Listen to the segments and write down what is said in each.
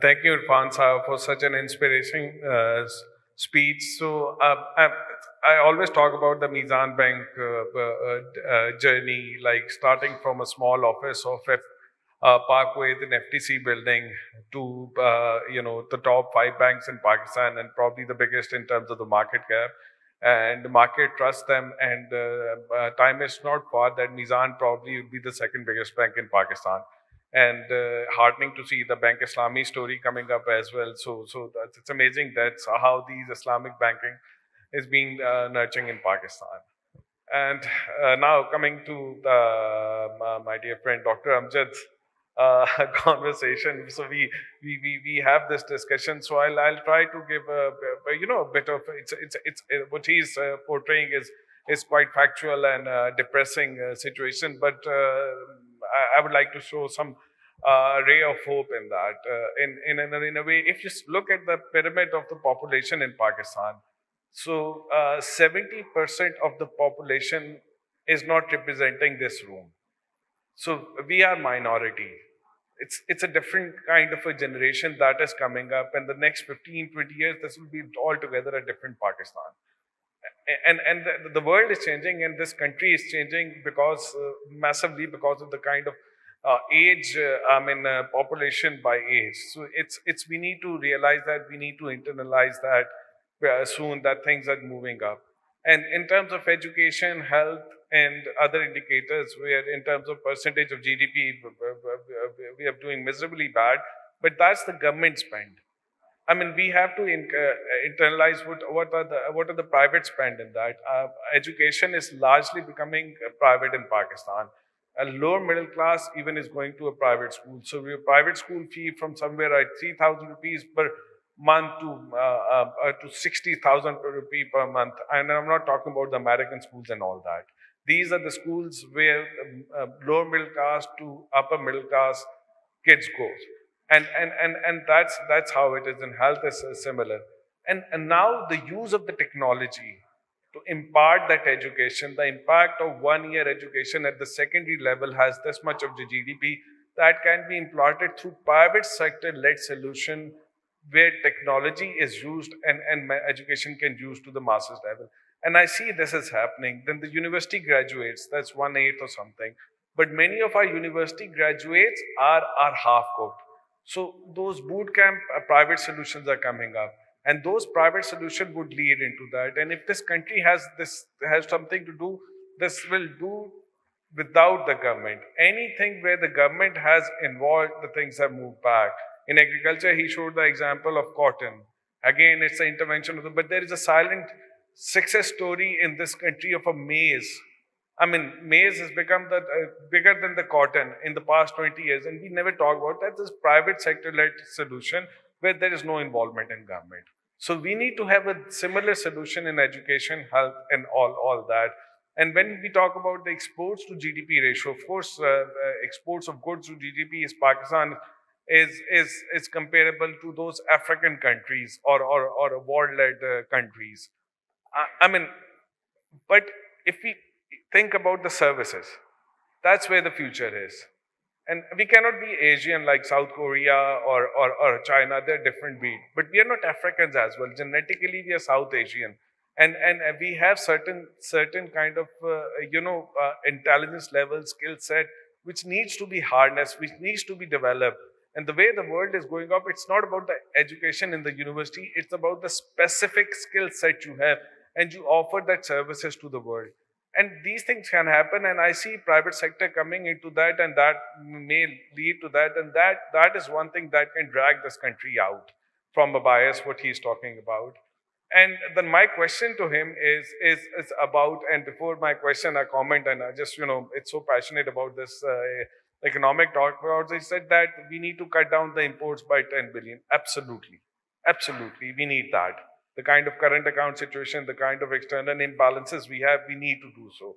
Thank you, Irfan Saab, for such an inspiring speech. So, I always talk about the Mizan Bank journey, like starting from a small office of Parkway, the FTC building, to the top five banks in Pakistan and probably the biggest in terms of the market cap. And the market trusts them, and time is not far that Mizan probably will be the second biggest bank in Pakistan, and heartening to see the Bank Islami story coming up as well. So it's amazing that's how these Islamic banking is being nurturing in Pakistan. And now coming to my dear friend Dr. Amjad's conversation. So we have this discussion. So I'll try to give a bit of it's what he's portraying is quite factual and depressing situation, but I would like to show some ray of hope in that. In a way, if you look at the pyramid of the population in Pakistan, so 70% of the population is not representing this room. So we are minority. It's a different kind of a generation that is coming up, and the next 15, 20 years, this will be altogether a different Pakistan. And the world is changing, and this country is changing because massively because of the kind of age, population by age. So it's we need to realize that, we need to internalize that soon, that things are moving up. And in terms of education, health, and other indicators, where in terms of percentage of GDP, we are doing miserably bad. But that's the government spend. I mean, we have to internalize what are the private spend in that. Education is largely becoming private in Pakistan. A lower middle class even is going to a private school. So we have private school fee from somewhere like 3,000 rupees per month to 60,000 rupee per month. And I'm not talking about the American schools and all that. These are the schools where lower middle class to upper middle class kids go. And that's how it is. In health is similar. And now the use of the technology to impart that education, the impact of 1 year education at the secondary level has this much of the GDP that can be imparted through private sector led solution, where technology is used and education can use to the masses level. And I see this is happening. Then the university graduates, that's 1/8 or something. But many of our university graduates are half cooked. So those boot camp private solutions are coming up. And those private solutions would lead into that. And if this country has something to do, this will do without the government. Anything where the government has involved, the things have moved back. In agriculture, he showed the example of cotton. Again, it's an intervention of but there is a silent success story in this country of a maize. I mean, maize has become bigger than the cotton in the past 20 years, and we never talk about that. This private sector-led solution where there is no involvement in government. So we need to have a similar solution in education, health, and all that. And when we talk about the exports to GDP ratio, of course, exports of goods to GDP is Pakistan is comparable to those African countries or world-led countries. I mean, but if we think about the services, that's where the future is. And we cannot be Asian like South Korea or China, they're different breed. But we are not Africans as well. Genetically, we are South Asian. And we have certain kind of, intelligence level, skill set, which needs to be harnessed, which needs to be developed. And the way the world is going up, it's not about the education in the university, it's about the specific skill set you have, and you offer that services to the world. And these things can happen, and I see private sector coming into that, and that may lead to that, and that is one thing that can drag this country out from a bias, what he's talking about. And then my question to him is about, and before my question, I comment, and I just, it's so passionate about this economic talk. He said that we need to cut down the imports by 10 billion. Absolutely. Absolutely. We need that. The kind of current account situation, the kind of external imbalances we have, we need to do so.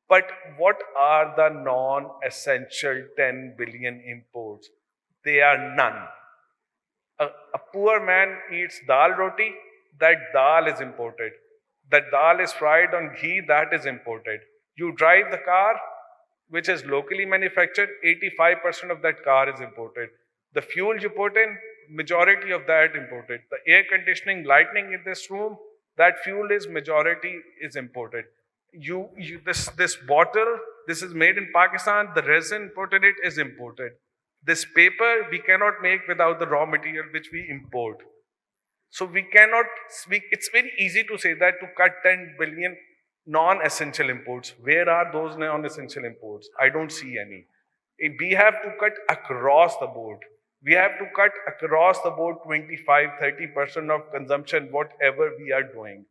But what are the non-essential 10 billion imports? They are none. A poor man eats dal roti, that dal is imported. That dal is fried on ghee, that is imported. You drive the car, which is locally manufactured, 85% of that car is imported. The fuel you put in, majority of that imported. The air conditioning, lighting in this room, that fuel is majority is imported. This bottle, this is made in Pakistan, the resin put in it is imported. This paper we cannot make without the raw material which we import. So we cannot speak, it's very easy to say that to cut 10 billion non-essential imports. Where are those non-essential imports? I don't see any. We have to cut across the board. We have to cut across the board 25, 30% of consumption, whatever we are doing.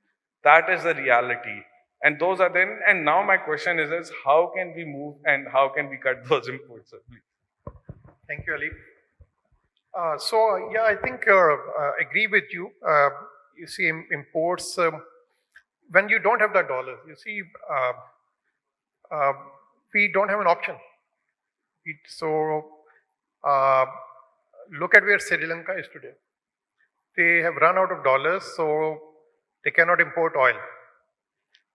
That is the reality. And those are then, and now my question is how can we move and how can we cut those imports? Thank you, Ali. Yeah, I think agree with you. You see, imports, when you don't have the dollars, you see, we don't have an option. Look at where Sri Lanka is today. They have run out of dollars, so they cannot import oil.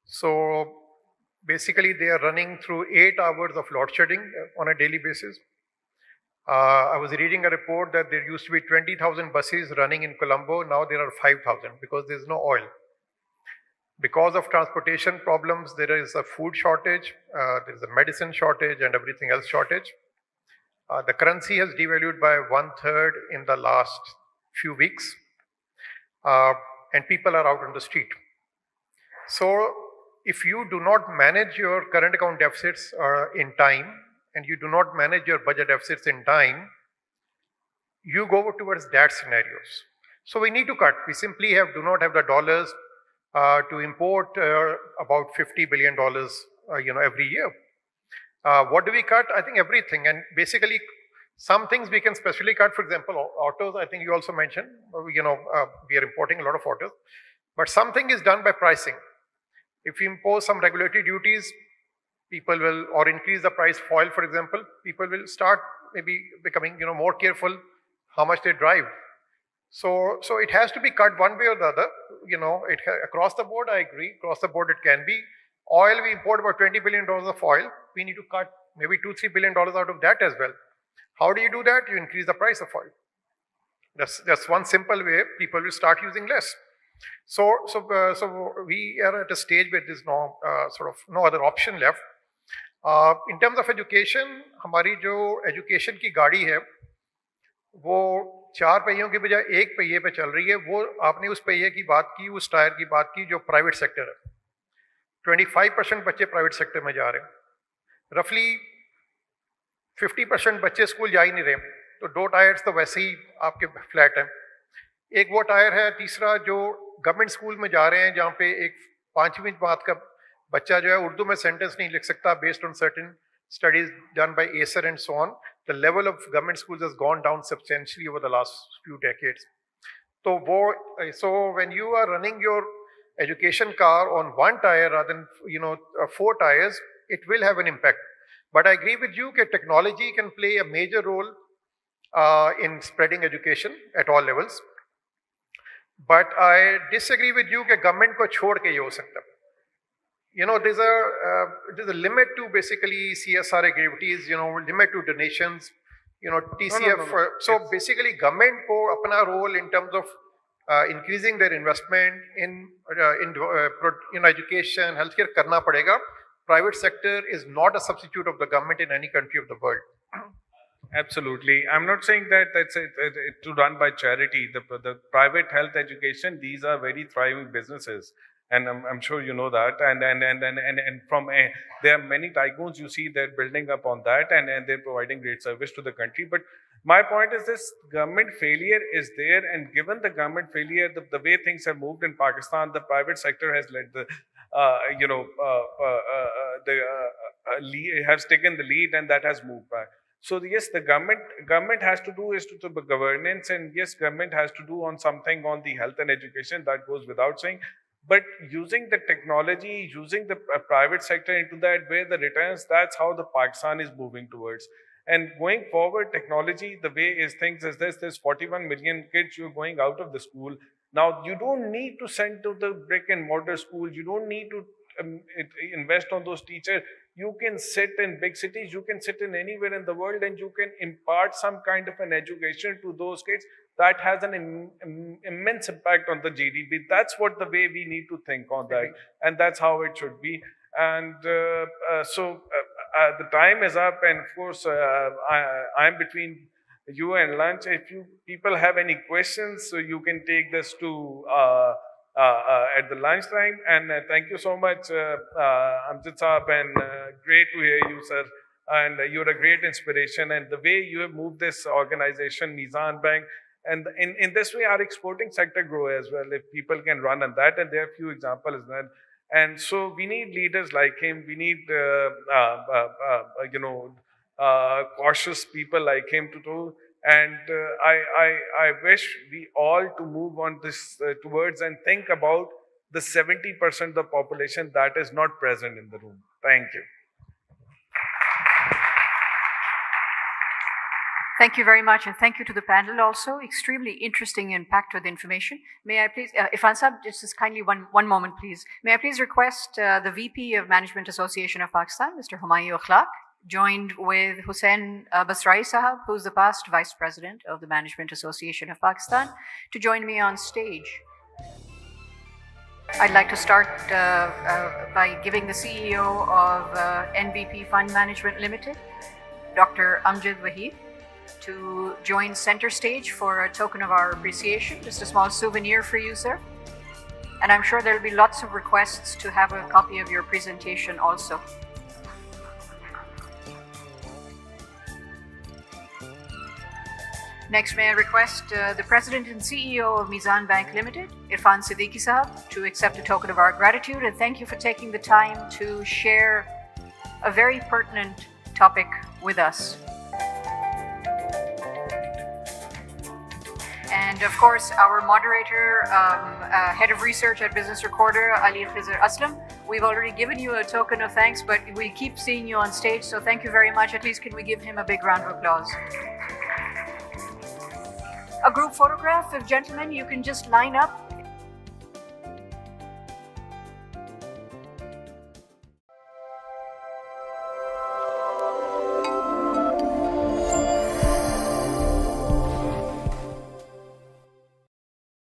So basically, they are running through 8 hours of load shedding on a daily basis. I was reading a report that there used to be 20,000 buses running in Colombo. Now there are 5,000 because there's no oil. Because of transportation problems, there is a food shortage, there's a medicine shortage and everything else shortage. The currency has devalued by 1/3 in the last few weeks, and people are out on the street. So if you do not manage your current account deficits in time, and you do not manage your budget deficits in time, you go towards that scenarios. So we need to cut. We simply do not have the dollars to import about $50 billion every year. What do we cut? I think everything. And basically, some things we can specially cut. For example, autos, I think you also mentioned, we are importing a lot of autos. But something is done by pricing. If you impose some regulatory duties, people will, or increase the price for oil, for example, people will start maybe becoming more careful how much they drive. So it has to be cut one way or the other. Across the board, I agree. Across the board, it can be. Oil, we import about $20 billion of oil. We need to cut maybe $2-3 billion out of that as well. How do you do that? You increase the price of oil. That's one simple way. People will start using less. So we are at a stage where there's no other option left. In terms of education, हमारी जो education की गाड़ी है, वो 4 पहियों के बजाय 1 पहिए पे चल रही है. वो आपने उस पहिए की बात की, उस टायर की बात की जो प्राइवेट सेक्टर है. 25% बच्चे प्राइवेट सेक्टर में जा रहे हैं. रफली 50% बच्चे स्कूल जा ही नहीं रहे. तो 2 टायर्स तो वैसे ही आपके फ्लैट हैं. एक वो टायर है. तीसरा जो गवर्नमेंट स्कूल में जा रहे हैं, जहाँ पे एक 5वीं बात का बच्चा जो है उर्दू में सेंटेंस नहीं लिख सकता based on certain studies done by Acer and so on. The level of government schools has gone down substantially over the last few decades. So when you are running your education car on 1 tire rather than 4 tires, it will have an impact. But I agree with you that technology can play a major role in spreading education at all levels. But I disagree with you that government को छोड़ के ये हो सकता. There's a limit to basically CSR activities, limit to donations, TCF. No. So basically government ko apna role in terms of increasing their investment in education, healthcare karna padega. Private sector is not a substitute of the government in any country of the world. Absolutely. I'm not saying that that's to run by charity. The private health education, these are very thriving businesses. And I'm sure you know that, and from there are many tycoons you see they're building up on that, and they're providing great service to the country. But my point is this: government failure is there, and given the government failure, the way things have moved in Pakistan, the private sector has led has taken the lead, and that has moved back. So yes, the government has to do is to the governance, and yes, government has to do on something on the health and education. That goes without saying. But using the technology, using the private sector into that, where the returns, that's how the Pakistan is moving towards. And going forward, technology, the way is things is this, there's 41 million kids who are going out of the school. Now, you don't need to send to the brick and mortar schools. You don't need to invest on those teachers. You can sit in big cities, you can sit in anywhere in the world, and you can impart some kind of an education to those kids that has an immense impact on the GDP. That's what the way we need to think on that, and that's how it should be. And the time is up, and of course, I'm between you and lunch. If you people have any questions, so you can take this to at the lunchtime. And thank you so much, Amjad Saab, and great to hear you, sir. And you're a great inspiration. And the way you have moved this organization, Mizan Bank, and in this way, our exporting sector grow as well. If people can run on that, and there are few examples then. And so we need leaders like him. We need cautious people like him to do. And I wish we all to move on this towards and think about the 70% of the population that is not present in the room. Thank you. Thank you very much, and thank you to the panel also. Extremely interesting and packed with information. May I please, Irfan Saab, just kindly one moment, please. May I please request the VP of Management Association of Pakistan, Mr. Humayun Akhlaq, joined with Hussain Basrai Sahab, who's the past Vice President of the Management Association of Pakistan, to join me on stage. I'd like to start by giving the CEO of NBP Fund Management Limited, Dr. Amjad Waheed, to join center stage for a token of our appreciation. Just a small souvenir for you, sir. And I'm sure there'll be lots of requests to have a copy of your presentation also. Next, may I request the President and CEO of Mizan Bank Limited, Irfan Siddiqui Sahab, to accept a token of our gratitude, and thank you for taking the time to share a very pertinent topic with us. And of course, our moderator, Head of Research at Business Recorder, Ali Khizar Aslam. We've already given you a token of thanks, but we keep seeing you on stage, so thank you very much. At least can we give him a big round of applause? A group photograph, if gentlemen, you can just line up